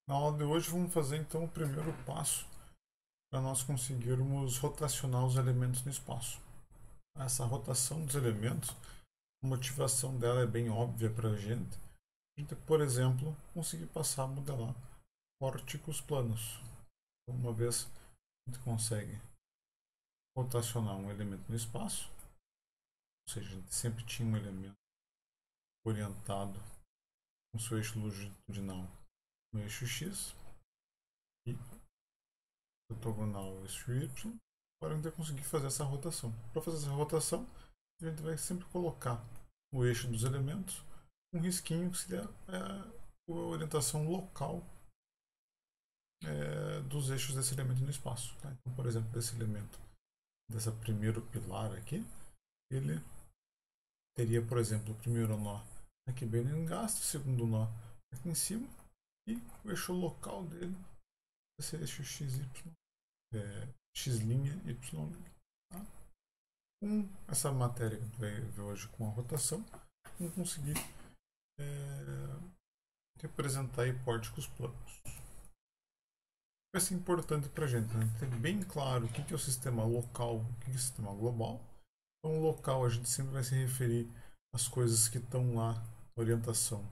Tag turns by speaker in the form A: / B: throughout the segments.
A: Na aula de hoje vamos fazer então o primeiro passo para nós conseguirmos rotacionar os elementos no espaço. Essa rotação dos elementos, a motivação dela é bem óbvia para a gente. A gente, por exemplo, conseguir passar a modelar vórticos planos. Então, uma vez a gente consegue rotacionar um elemento no espaço, ou seja, a gente sempre tinha um elemento orientado com seu eixo longitudinal no eixo X e ortogonal ao eixo Y, para a gente conseguir fazer essa rotação. Para fazer essa rotação, a gente vai sempre colocar o eixo dos elementos um risquinho que seria a orientação local dos eixos desse elemento no espaço. Tá? Então, por exemplo, desse elemento, dessa primeiro pilar aqui, ele teria, por exemplo, o primeiro nó aqui bem no engaste, o segundo nó aqui em cima, e o eixo local dele vai ser eixo XY, x' y'. Tá? Com essa matéria que a gente vai ver hoje com a rotação, vamos conseguir representar hipóticos planos. Vai ser importante para a gente ter bem claro o que é o sistema local, o que é o sistema global. Então, local a gente sempre vai se referir às coisas que estão lá na orientação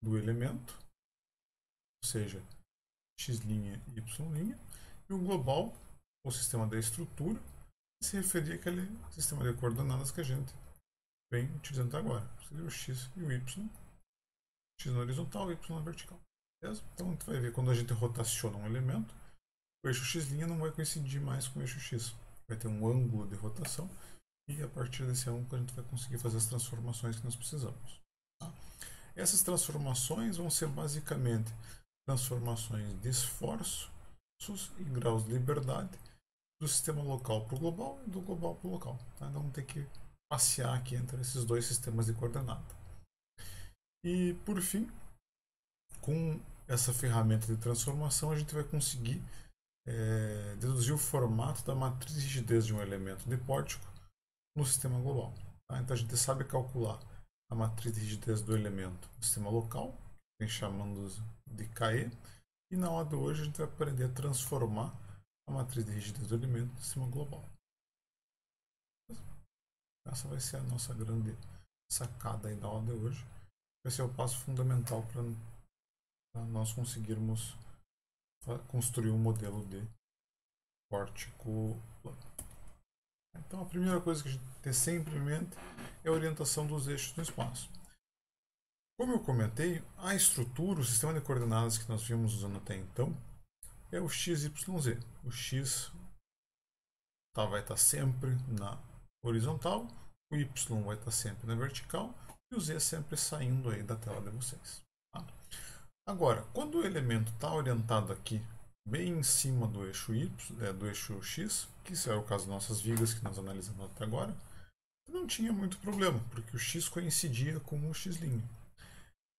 A: do elemento, ou seja, x' e y', e o global, o sistema da estrutura, se referir àquele sistema de coordenadas que a gente vem utilizando agora. Seria o x e o y, x na horizontal e y na vertical. Beleza? Então a gente vai ver quando a gente rotaciona um elemento, o eixo x' não vai coincidir mais com o eixo x. Vai ter um ângulo de rotação e a partir desse ângulo a gente vai conseguir fazer as transformações que nós precisamos. Tá? Essas transformações vão ser basicamente transformações de esforços e graus de liberdade do sistema local para o global e do global para o local. Tá? Então vamos ter que passear aqui entre esses dois sistemas de coordenada. E por fim, com essa ferramenta de transformação, a gente vai conseguir deduzir o formato da matriz de rigidez de um elemento dipórtico no sistema global. Tá? Então a gente sabe calcular a matriz de rigidez do elemento no sistema local, que vem chamando de KE, e na aula de hoje a gente vai aprender a transformar a matriz de rigidez do elemento no sistema global. Essa vai ser a nossa grande sacada aí da aula de hoje. Vai ser o passo fundamental para nós conseguirmos construir um modelo de vórtico plano. Então a primeira coisa que a gente tem sempre em mente é a orientação dos eixos no espaço. Como eu comentei, a estrutura, o sistema de coordenadas que nós vimos usando até então, é o x, y, z. O x vai estar sempre na horizontal, o y vai estar sempre na vertical e o z sempre saindo aí da tela de vocês. Tá? Agora, quando o elemento está orientado aqui bem em cima do eixo y, do eixo x, que isso é o caso das nossas vigas que nós analisamos até agora, não tinha muito problema, porque o x coincidia com o x'.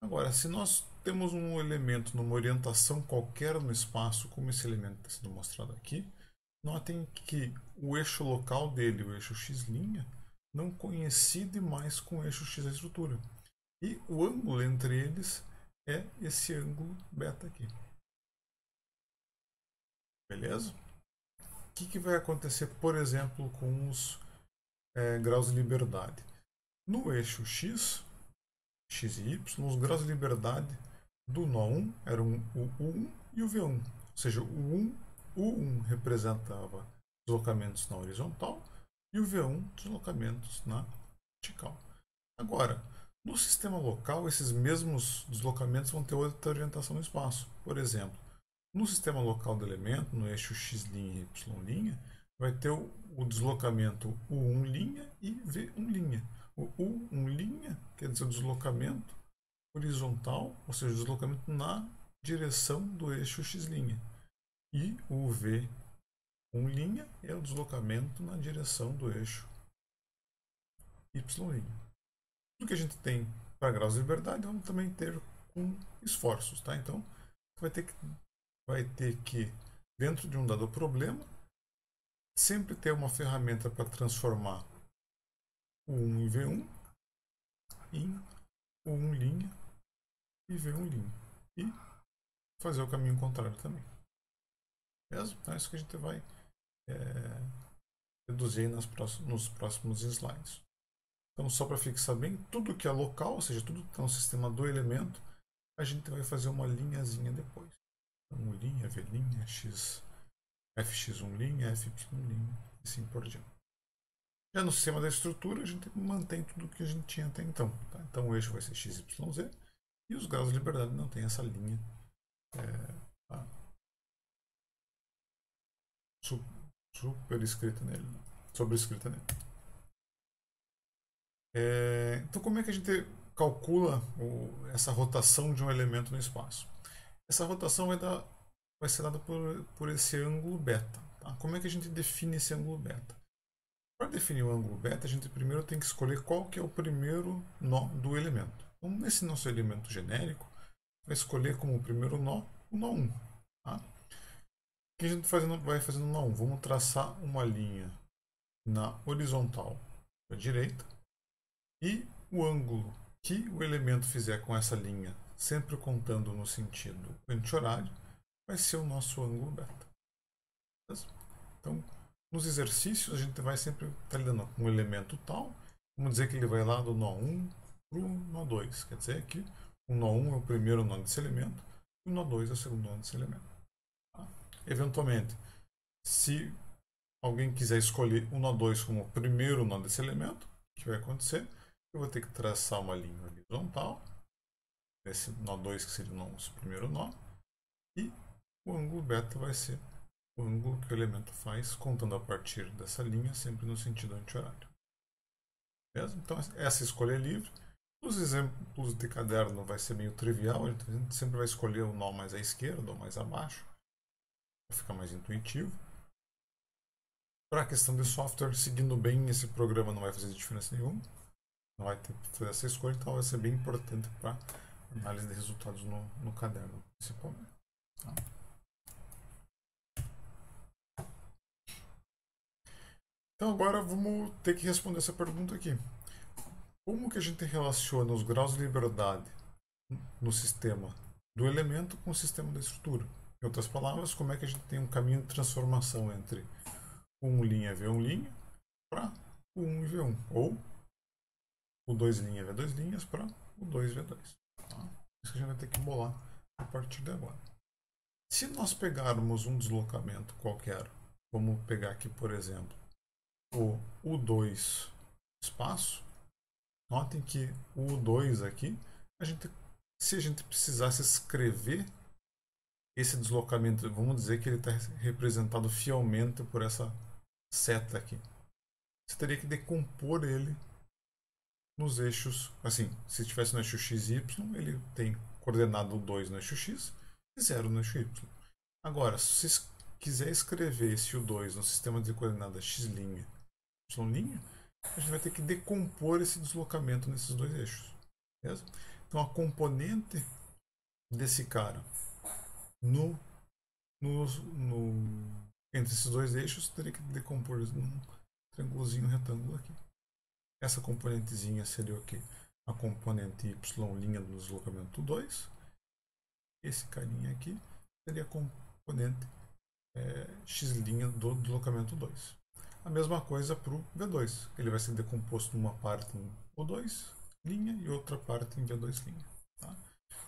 A: Agora, se nós temos um elemento numa orientação qualquer no espaço, como esse elemento está sendo mostrado aqui, notem que o eixo local dele, o eixo x', não coincide mais com o eixo x da estrutura. E o ângulo entre eles é esse ângulo beta aqui. Beleza? O que vai acontecer, por exemplo, com os graus de liberdade? No eixo x, x e y, os graus de liberdade do nó 1 eram o U1 e o V1. Ou seja, o U1 representava deslocamentos na horizontal e o V1 deslocamentos na vertical. Agora, no sistema local, esses mesmos deslocamentos vão ter outra orientação no espaço. Por exemplo, no sistema local do elemento, no eixo x' e y', vai ter o deslocamento U1' e V1'. O U1' quer dizer o deslocamento horizontal, ou seja, o deslocamento na direção do eixo x'. E o V1' é o deslocamento na direção do eixo y'. Tudo que a gente tem para graus de liberdade, vamos também ter com esforços. Tá? Então, vai ter que, dentro de um dado problema, sempre ter uma ferramenta para transformar o 1 em V1 em U1' e V1'. E fazer o caminho contrário também. Beleza? Então é isso que a gente vai reduzir nos próximos slides. Então, só para fixar bem, tudo que é local, ou seja, tudo que está no sistema do elemento, a gente vai fazer uma linhazinha depois. Então, linha, V linha, X, Fx1 linha, Fy linha, e assim por diante. Já no sistema da estrutura, a gente mantém tudo que a gente tinha até então. Tá? Então, o eixo vai ser x, y, z, e os graus de liberdade não tem essa linha tá? Superescrita nele, sobrescrita nele. Então, como é que a gente calcula essa rotação de um elemento no espaço? Essa rotação vai ser dada por esse ângulo beta. Tá? Como é que a gente define esse ângulo beta? Para definir o ângulo beta, a gente primeiro tem que escolher qual que é o primeiro nó do elemento. Então, nesse nosso elemento genérico, vai escolher como primeiro nó o nó 1. Tá? O que a gente vai fazendo no nó 1? Vamos traçar uma linha na horizontal para a direita e o ângulo que o elemento fizer com essa linha, sempre contando no sentido anti-horário, vai ser o nosso ângulo beta. Então, nos exercícios, a gente vai sempre estar lidando com um elemento tal. Vamos dizer que ele vai lá do nó 1 para o nó 2. Quer dizer que o nó 1 é o primeiro nó desse elemento e o nó 2 é o segundo nó desse elemento. Tá? Eventualmente, se alguém quiser escolher o nó 2 como o primeiro nó desse elemento, o que vai acontecer? Eu vou ter que traçar uma linha horizontal, esse nó 2 que seria o nosso primeiro nó, e o ângulo beta vai ser o ângulo que o elemento faz, contando a partir dessa linha, sempre no sentido anti-horário. Beleza? Então, essa escolha é livre. Nos exemplos de caderno vai ser meio trivial, a gente sempre vai escolher o nó mais à esquerda ou mais abaixo, para ficar mais intuitivo. Para a questão de software, seguindo bem esse programa não vai fazer diferença nenhuma. Não vai ter que fazer essa escolha, então vai ser bem importante para análise de resultados no caderno, principalmente. Tá? Então agora vamos ter que responder essa pergunta aqui. Como que a gente relaciona os graus de liberdade no sistema do elemento com o sistema da estrutura? Em outras palavras, como é que a gente tem um caminho de transformação entre o 1' V1' para o 1 e V1, ou o 2' V2' para o 2 V2. Tá? Isso que a gente vai ter que bolar a partir de agora. Se nós pegarmos um deslocamento qualquer, vamos pegar aqui, por exemplo, o U2 espaço, notem que o U2 aqui, se a gente precisasse escrever esse deslocamento, vamos dizer que ele está representado fielmente por essa seta aqui. Você teria que decompor ele nos eixos, assim, se estivesse no eixo x e y, ele tem coordenado 2 no eixo x e 0 no eixo y. Agora, se você quiser escrever esse U2 no sistema de coordenadas x', y', a gente vai ter que decompor esse deslocamento nesses dois eixos. Beleza? Então, a componente desse cara entre esses dois eixos teria que decompor num triângulozinho retângulo aqui. Essa componentezinha seria o quê? A componente y' do deslocamento 2. Esse carinha aqui seria a componente x' do deslocamento 2. A mesma coisa para o V2. Ele vai ser decomposto numa parte em O2' e outra parte em V2'. Tá?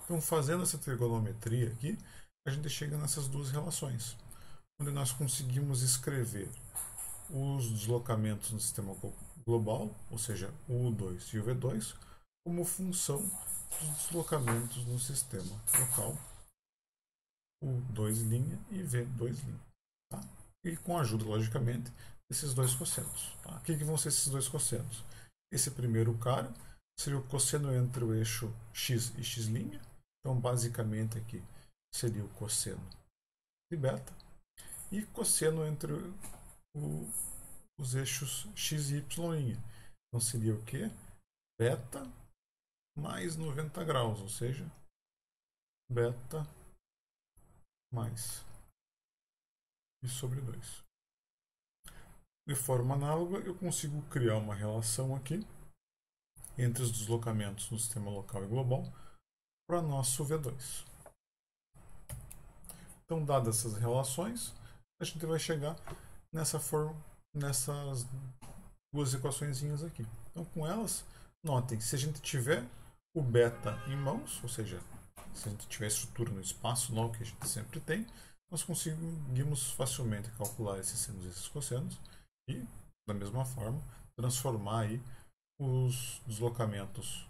A: Então, fazendo essa trigonometria aqui, a gente chega nessas duas relações, onde nós conseguimos escrever os deslocamentos no sistema global, ou seja, o U2 e o V2, como função dos deslocamentos no sistema local, U2' e V2'. Tá? E com a ajuda, logicamente, desses dois cossenos. Tá? O que vão ser esses dois cossenos? Esse primeiro cara seria o cosseno entre o eixo x e x'. Então, basicamente, aqui seria o cosseno de beta. E cosseno entre os eixos x e y'. Então, seria o quê? Beta mais 90 graus, ou seja, beta mais π sobre 2. De forma análoga, eu consigo criar uma relação aqui entre os deslocamentos no sistema local e global para nosso V2. Então, dadas essas relações, a gente vai chegar nessas duas equaçõezinhas aqui. Então, com elas, notem, se a gente tiver o beta em mãos, ou seja, se a gente tiver estrutura no espaço, não que a gente sempre tem, nós conseguimos facilmente calcular esses sinos e esses cossenos e, da mesma forma, transformar aí os deslocamentos,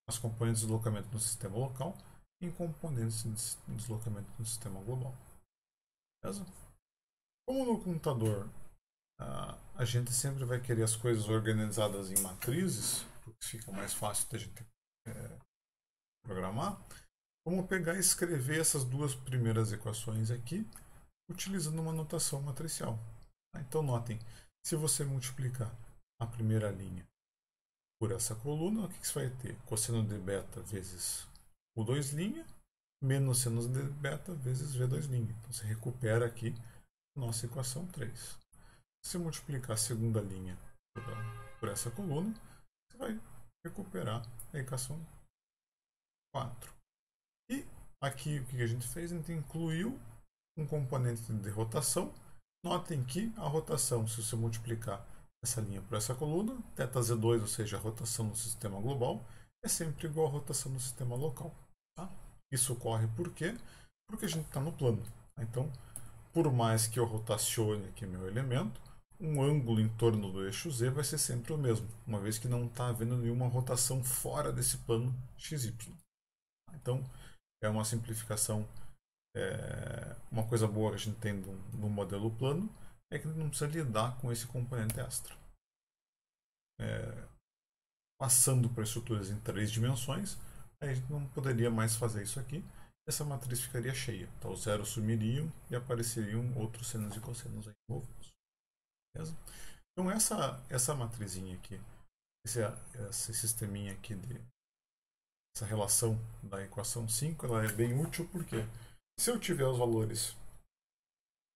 A: as componentes de deslocamento no sistema local em componentes de deslocamento no sistema global. Beleza? Como no computador a gente sempre vai querer as coisas organizadas em matrizes, porque fica mais fácil da gente programar, vamos pegar e escrever essas duas primeiras equações aqui, utilizando uma notação matricial. Então notem, se você multiplicar a primeira linha por essa coluna, o que você vai ter? Cosseno de beta vezes U2' menos seno de beta vezes V2'. Então você recupera aqui a nossa equação 3. Se multiplicar a segunda linha por essa coluna, você vai recuperar a equação 4. E aqui o que a gente fez? A gente incluiu um componente de rotação. Notem que a rotação, se você multiplicar essa linha por essa coluna, θz2, ou seja, a rotação no sistema global, é sempre igual à rotação no sistema local. Tá? Isso ocorre por quê? Porque a gente está no plano. Então, por mais que eu rotacione aqui meu elemento, um ângulo em torno do eixo Z vai ser sempre o mesmo, uma vez que não está havendo nenhuma rotação fora desse plano XY. Então, é uma simplificação. Uma coisa boa que a gente tem no modelo plano é que a gente não precisa lidar com esse componente extra. Passando para estruturas em 3 dimensões, aí a gente não poderia mais fazer isso aqui. Essa matriz ficaria cheia. Então, os zeros sumiriam e apareceriam outros senos e cossenos aí envolvidos. Beleza? Então, essa matrizinha aqui, esse sisteminha aqui, essa relação da equação 5, ela é bem útil porque se eu tiver os valores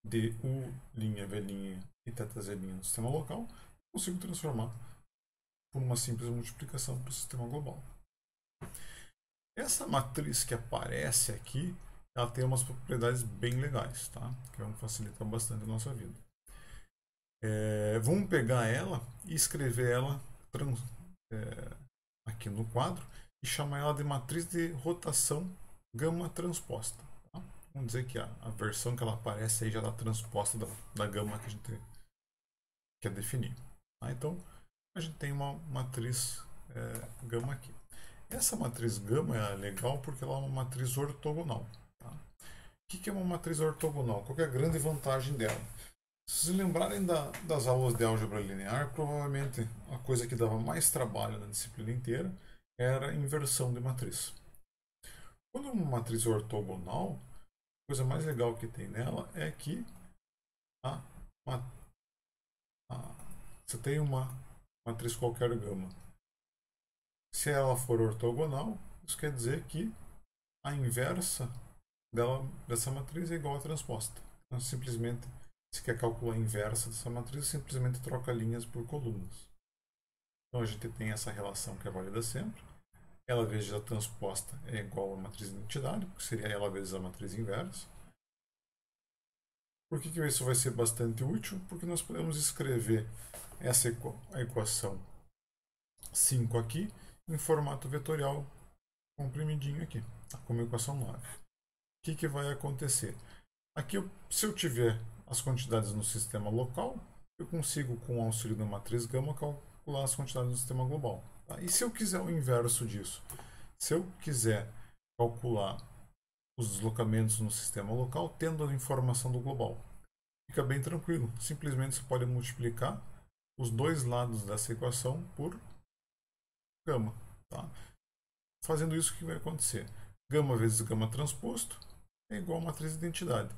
A: de U', V' e θz' no sistema local, eu consigo transformar por uma simples multiplicação para o sistema global. Essa matriz que aparece aqui, ela tem umas propriedades bem legais, tá? Que vão facilitar bastante a nossa vida. Vamos pegar ela e escrever ela aqui no quadro e chamar ela de matriz de rotação gama transposta. Tá? Vamos dizer que a versão que ela aparece aí já está transposta da gama que a gente quer definir. Tá? Então, a gente tem uma matriz gama aqui. Essa matriz gama é legal porque ela é uma matriz ortogonal. Tá? O que é uma matriz ortogonal? Qual é a grande vantagem dela? Se vocês lembrarem das aulas de álgebra linear, provavelmente a coisa que dava mais trabalho na disciplina inteira era a inversão de matriz. Quando uma matriz ortogonal, a coisa mais legal que tem nela é que você tem uma matriz qualquer gama. Se ela for ortogonal, isso quer dizer que a inversa dessa matriz é igual à transposta. Então, simplesmente, se quer calcular a inversa dessa matriz, simplesmente troca linhas por colunas. Então, a gente tem essa relação que é válida sempre. Ela vezes a transposta é igual à matriz de identidade, porque seria ela vezes a matriz inversa. Por que isso vai ser bastante útil? Porque nós podemos escrever a equação 5 aqui em formato vetorial comprimidinho aqui, como equação 9. O que vai acontecer? Aqui, se eu tiver as quantidades no sistema local, eu consigo, com o auxílio da matriz gama, calcular as quantidades no sistema global. Tá? E se eu quiser o inverso disso? Se eu quiser calcular os deslocamentos no sistema local, tendo a informação do global, fica bem tranquilo. Simplesmente você pode multiplicar os dois lados dessa equação por gama. Tá? Fazendo isso, o que vai acontecer? Gama vezes gama transposto é igual a matriz de identidade.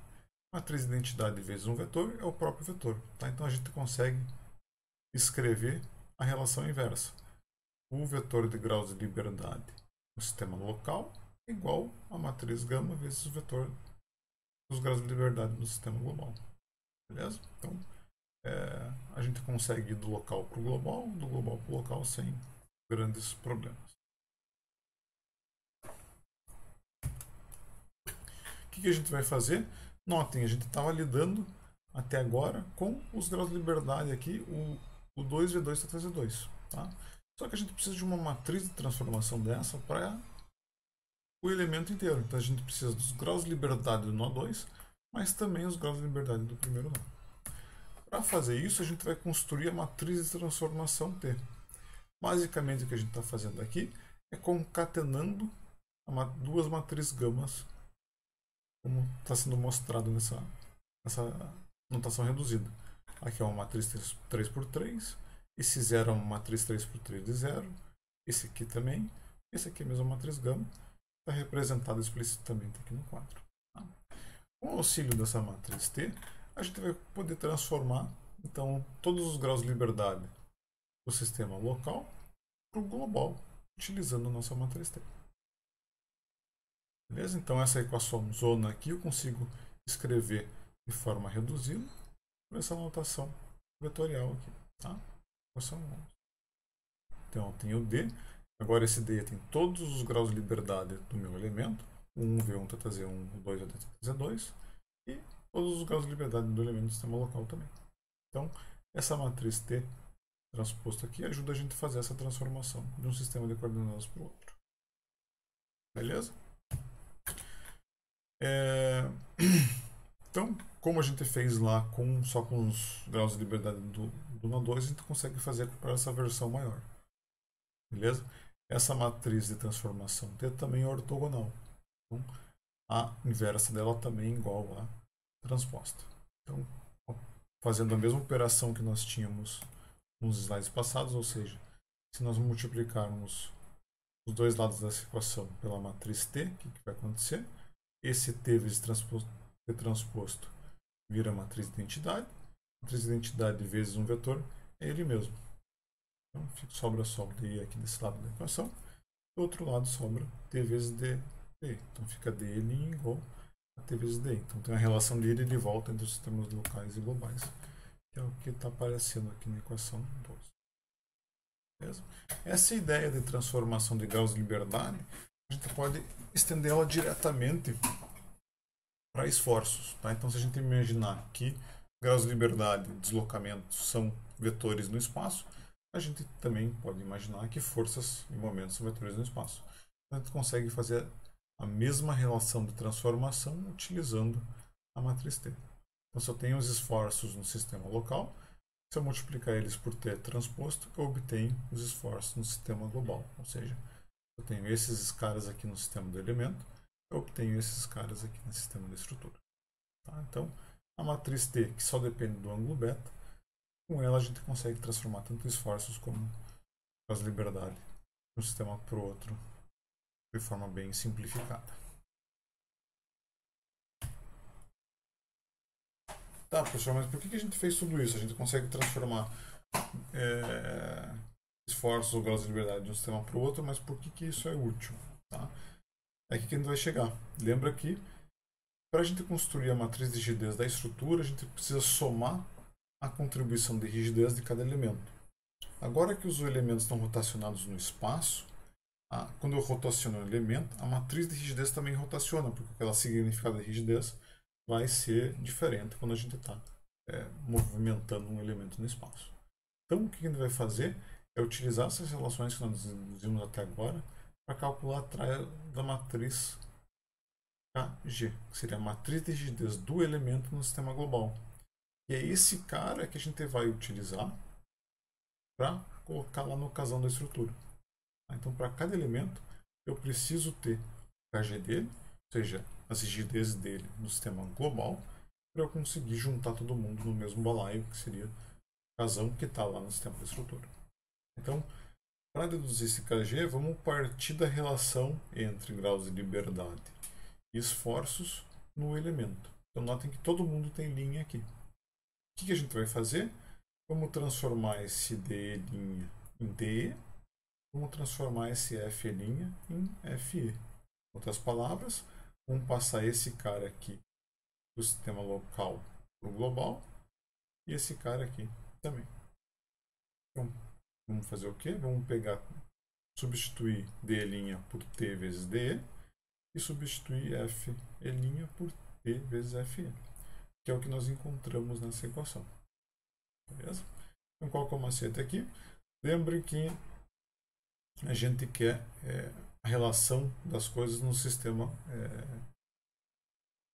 A: Matriz de identidade vezes um vetor é o próprio vetor. Tá? Então a gente consegue escrever a relação inversa. O vetor de graus de liberdade no sistema local é igual a matriz gama vezes o vetor dos graus de liberdade no sistema global. Beleza? Então a gente consegue ir do local para o global, do global para o local sem grandes problemas. O que a gente vai fazer? Notem, a gente estava lidando até agora com os graus de liberdade aqui, o 2v2 está 3v2. Tá? Só que a gente precisa de uma matriz de transformação dessa para o elemento inteiro. Então a gente precisa dos graus de liberdade do nó 2, mas também os graus de liberdade do primeiro nó. Para fazer isso, a gente vai construir a matriz de transformação T. Basicamente, o que a gente está fazendo aqui é concatenando duas matrizes gamas, como está sendo mostrado nessa notação reduzida. Aqui é uma matriz 3x3, esse 0 é uma matriz 3x3 de 0, esse aqui também, esse aqui é a mesma matriz gama, está representado explicitamente aqui no quadro. Tá? Com o auxílio dessa matriz T, a gente vai poder transformar então todos os graus de liberdade do sistema local para o global, utilizando a nossa matriz T. Beleza? Então essa equação zona aqui eu consigo escrever de forma reduzida com essa notação vetorial aqui. Tá? Equação 11. Então eu tenho D. Agora esse D tem todos os graus de liberdade do meu elemento. O 1 V1 θZ1, o 2 θZ2 e todos os graus de liberdade do elemento do sistema local também. Então, essa matriz T transposta aqui ajuda a gente a fazer essa transformação de um sistema de coordenadas para o outro. Beleza? Então, como a gente fez lá só com os graus de liberdade do nó 2, a gente consegue fazer para essa versão maior. Beleza? Essa matriz de transformação T também é ortogonal. Então, a inversa dela também é igual à transposta. Então, fazendo a mesma operação que nós tínhamos nos slides passados, ou seja, se nós multiplicarmos os dois lados dessa equação pela matriz T, o que vai acontecer? Esse T vezes T transposto vira matriz de identidade. Matriz de identidade vezes um vetor é ele mesmo. Então, sobra só o D aqui desse lado da equação. Do outro lado sobra T vezes D. Então fica D igual a T vezes D. Então tem uma relação de ida e de volta entre os sistemas locais e globais, que é o que está aparecendo aqui na equação 12. Beleza? Essa ideia de transformação de graus de liberdade, a gente pode estender ela diretamente para esforços. Tá? Então, se a gente imaginar que graus de liberdade e deslocamento são vetores no espaço, a gente também pode imaginar que forças e momentos são vetores no espaço. Então, a gente consegue fazer a mesma relação de transformação utilizando a matriz T. Então, se eu tenho os esforços no sistema local, se eu multiplicar eles por T transposto, eu obtenho os esforços no sistema global. Ou seja, eu tenho esses caras aqui no sistema do elemento, eu obtenho esses caras aqui no sistema da estrutura. Tá? Então, a matriz T, que só depende do ângulo beta, com ela a gente consegue transformar tanto esforços como as liberdades de um sistema para o outro de forma bem simplificada. Tá, pessoal, mas por que a gente fez tudo isso? A gente consegue transformar esforços ou graus de liberdade de um sistema para o outro, mas por que isso é útil? Tá? É aqui que a gente vai chegar. Lembra que para a gente construir a matriz de rigidez da estrutura, a gente precisa somar a contribuição de rigidez de cada elemento. Agora que os elementos estão rotacionados no espaço, quando eu rotaciono o elemento, a matriz de rigidez também rotaciona, porque aquela significado de rigidez vai ser diferente quando a gente está movimentando um elemento no espaço. Então, o que a gente vai fazer é utilizar essas relações que nós vimos até agora para calcular a da matriz KG, que seria a matriz de rigidez do elemento no sistema global. E é esse cara que a gente vai utilizar para colocar lá no ocasião da estrutura. Então, para cada elemento, eu preciso ter o KG dele, ou seja, as rigidezes dele no sistema global, para eu conseguir juntar todo mundo no mesmo balaio, que seria o ocasião que está lá no sistema da estrutura. Então, para deduzir esse KG, vamos partir da relação entre graus de liberdade e esforços no elemento. Então, notem que todo mundo tem linha aqui. O que a gente vai fazer? Vamos transformar esse DE' em DE. Vamos transformar esse FE' em FE. Em outras palavras, vamos passar esse cara aqui do sistema local para o global e esse cara aqui também. Então, vamos fazer o quê? Vamos substituir DE' por T vezes DE e substituir FE' por E vezes FE, que é o que nós encontramos nessa equação. Beleza? Então, qual que é o macete aqui? Lembre que a gente quer a relação das coisas no sistema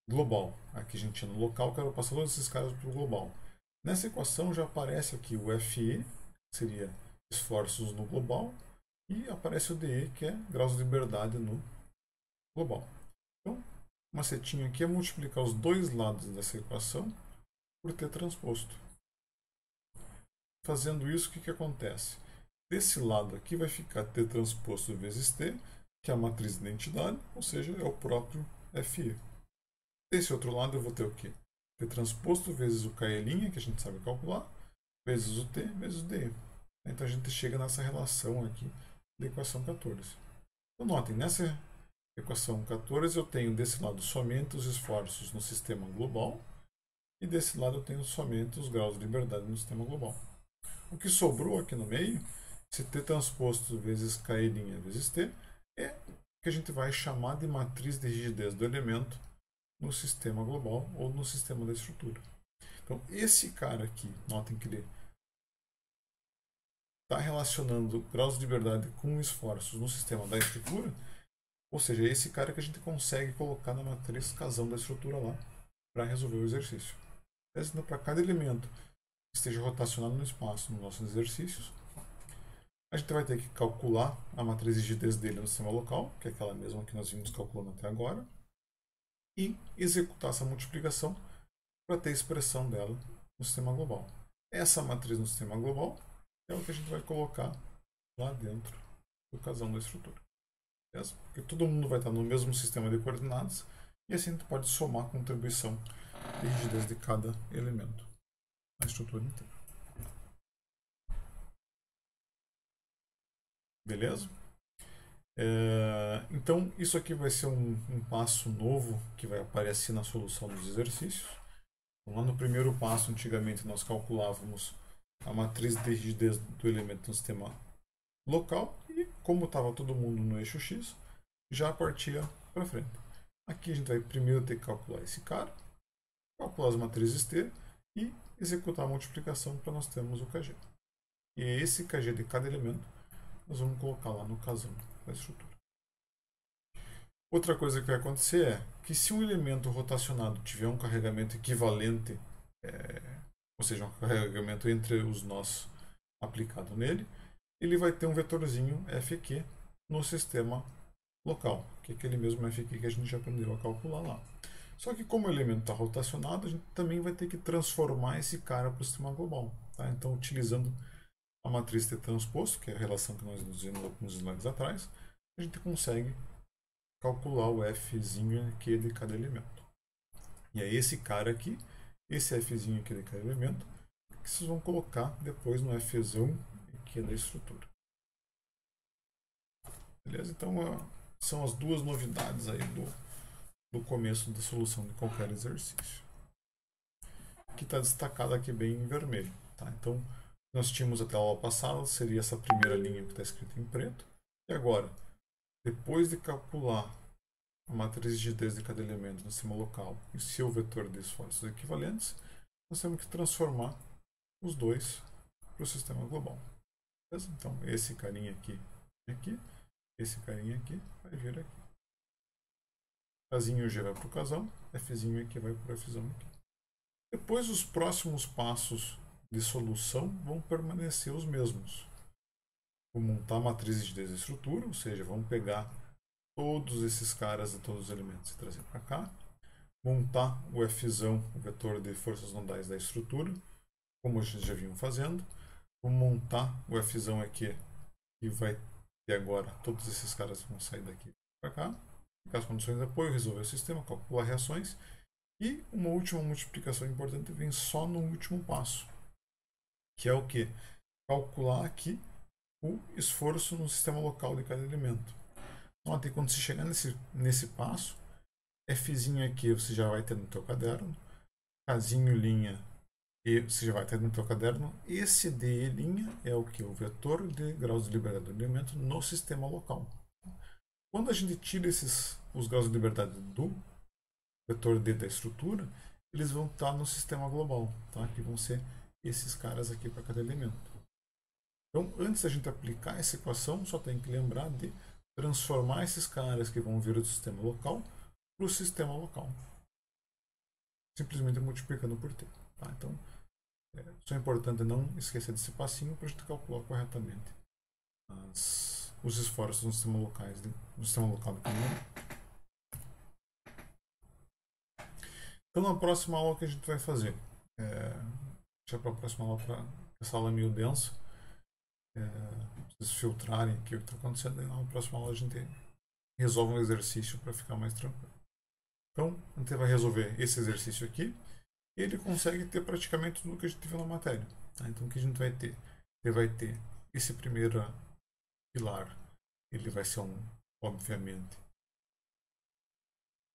A: global. Aqui a gente tinha no local, quero passar todos esses caras para o global. Nessa equação já aparece aqui o FE, que seria esforços no global, e aparece o DE, que é graus de liberdade no global. Então, o macetinho aqui é multiplicar os dois lados dessa equação por T transposto. Fazendo isso, o que acontece? Desse lado aqui vai ficar T transposto vezes T, que é a matriz de identidade, ou seja, é o próprio FE. Desse outro lado eu vou ter o quê? T transposto vezes o KE', que a gente sabe calcular, vezes o T, vezes o DE. Então a gente chega nessa relação aqui da equação 14. Então notem, nessa equação 14 eu tenho desse lado somente os esforços no sistema global e desse lado eu tenho somente os graus de liberdade no sistema global. O que sobrou aqui no meio, esse T transposto vezes KE' vezes T, é o que a gente vai chamar de matriz de rigidez do elemento no sistema global ou no sistema da estrutura. Então, esse cara aqui, notem que ele está relacionando graus de liberdade com esforços no sistema da estrutura, ou seja, é esse cara que a gente consegue colocar na matriz casão da estrutura lá para resolver o exercício. Então, para cada elemento que esteja rotacionado no espaço nos nossos exercícios, a gente vai ter que calcular a matriz de rigidez dele no sistema local, que é aquela mesma que nós vimos calculando até agora, e executar essa multiplicação para ter a expressão dela no sistema global. Essa matriz no sistema global é o que a gente vai colocar lá dentro do casão da estrutura. Beleza? Porque todo mundo vai estar no mesmo sistema de coordenadas e assim a gente pode somar a contribuição de rigidez de cada elemento na estrutura inteira. Beleza? Então, isso aqui vai ser um passo novo que vai aparecer na solução dos exercícios. Então, lá no primeiro passo, antigamente, nós calculávamos a matriz de rigidez do elemento no sistema local e, como estava todo mundo no eixo X, já partia para frente. Aqui a gente vai primeiro ter que calcular esse cara, calcular as matrizes T e executar a multiplicação para nós termos o KG. E é esse KG de cada elemento nós vamos colocar lá no casão da estrutura. Outra coisa que vai acontecer é que se um elemento rotacionado tiver um carregamento equivalente, ou seja, um carregamento entre os nós aplicado nele, ele vai ter um vetorzinho FQ no sistema local, que é aquele mesmo FQ que a gente já aprendeu a calcular lá. Só que como o elemento está rotacionado, a gente também vai ter que transformar esse cara para o sistema global. Tá? Então, utilizando a matriz T transposto, que é a relação que nós nos vimos alguns slides atrás, a gente consegue calcular o Fzinho aqui de cada elemento. E é esse cara aqui, esse Fzinho aqui de cada elemento, que vocês vão colocar depois no Fzão aqui da estrutura. Beleza? Então, são as duas novidades aí do começo da solução de qualquer exercício. Que está destacado aqui bem em vermelho. Tá? Então, nós tínhamos até a aula passada, seria essa primeira linha que está escrita em preto. E agora, depois de calcular a matriz de rigidez de cada elemento no sistema local e seu vetor de esforços equivalentes, nós temos que transformar os dois para o sistema global. Beleza? Então, esse carinha aqui, esse carinha aqui vai vir aqui. Kzinho G vai para o casão, Fzinho aqui vai para o Fzão aqui. Depois, os próximos passos de solução vão permanecer os mesmos. Vou montar a matriz de desestrutura, ou seja, vamos pegar todos esses caras de todos os elementos e trazer para cá. Montar o Fzão, o vetor de forças nodais da estrutura, como a gente já vinha fazendo. Vamos montar o Fzão aqui, que vai ter agora, todos esses caras vão sair daqui para cá. As condições de apoio, resolver o sistema, calcular reações. E uma última multiplicação importante vem só no último passo, que é o que? Calcular aqui o esforço no sistema local de cada elemento. Notem, quando você chegar nesse passo, Fzinho aqui você já vai ter no teu caderno, Kzinho linha e você já vai ter no teu caderno. Esse DE linha é o que? O vetor de graus de liberdade do elemento no sistema local. Quando a gente tira os graus de liberdade do vetor D da estrutura, eles vão estar no sistema global, tá? Que vão ser esses caras aqui para cada elemento. Então, antes da gente aplicar essa equação, só tem que lembrar de transformar esses caras que vão vir do sistema local para o sistema local. Simplesmente multiplicando por t. Tá? Então, isso é importante não esquecer desse passinho para a gente calcular corretamente os esforços no sistema local do caminhão. Então, na próxima aula que a gente vai fazer, deixa para a próxima aula, para essa aula é meio densa, vocês filtrarem aqui o que está acontecendo, e na próxima aula a gente resolve um exercício para ficar mais tranquilo. Então, a gente vai resolver esse exercício aqui, e ele consegue ter praticamente tudo que a gente viu na matéria. Tá? Então, o que a gente vai ter? Ele vai ter esse primeiro pilar, ele vai ser obviamente,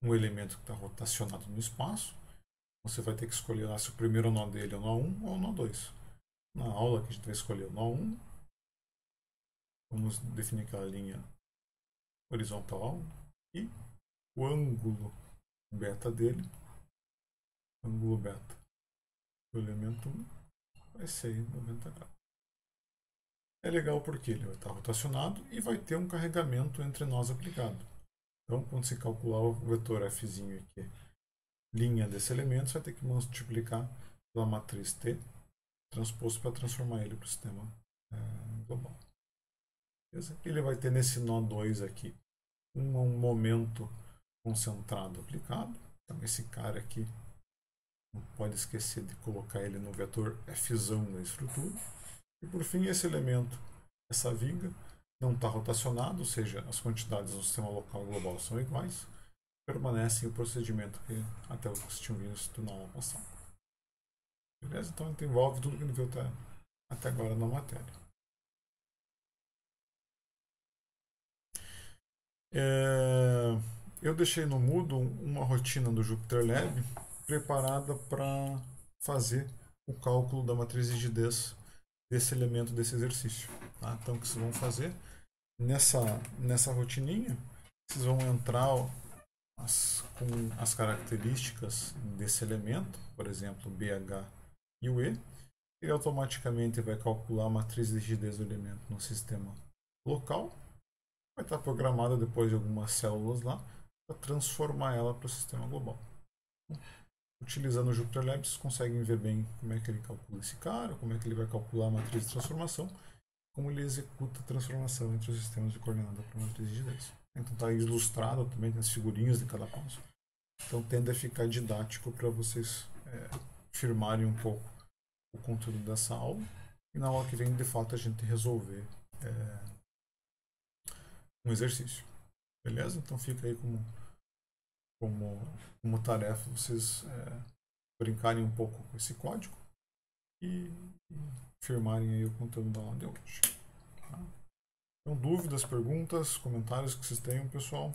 A: um elemento que está rotacionado no espaço. Você vai ter que escolher lá se o primeiro nó dele é o nó 1 ou o nó 2. Na aula que a gente vai escolher o nó 1, vamos definir aquela linha horizontal e o ângulo beta dele, ângulo beta do elemento 1 vai ser 90 graus. É legal porque ele vai estar rotacionado e vai ter um carregamento entre nós aplicado. Então, quando se calcular o vetor Fzinho aqui, linha desse elemento, você vai ter que multiplicar pela matriz T transposto para transformar ele para o sistema global. Beleza? Ele vai ter nesse nó 2 aqui um momento concentrado aplicado. Então, esse cara aqui, não pode esquecer de colocar ele no vetor Fzão da estrutura. E por fim, esse elemento, essa viga, não está rotacionado, ou seja, as quantidades no sistema local e global são iguais, permanecem o procedimento que até vocês tinham visto na aula passada. Beleza? Então, a gente envolve tudo que a gente viu até agora na matéria. Eu deixei no Moodle uma rotina do Jupyter Lab preparada para fazer o cálculo da matriz de rigidez desse elemento desse exercício. Tá? Então, o que vocês vão fazer? Nessa rotininha, vocês vão entrar com as características desse elemento, por exemplo, BH e o E, ele automaticamente vai calcular a matriz de rigidez do elemento no sistema local, vai estar programada depois de algumas células lá, para transformar ela para o sistema global. Utilizando o Jupyter Lab, vocês conseguem ver bem como é que ele calcula esse cara, como é que ele vai calcular a matriz de transformação, como ele executa a transformação entre os sistemas de coordenada para a matriz de rigidez. Então está ilustrado também, tem as figurinhas de cada passo. Então tende a ficar didático para vocês firmarem um pouco o conteúdo dessa aula. E na aula que vem, de fato, a gente resolver um exercício. Beleza? Então fica aí como tarefa vocês brincarem um pouco com esse código e firmarem aí o conteúdo da aula de hoje. Tá? Então, dúvidas, perguntas, comentários que vocês tenham, pessoal?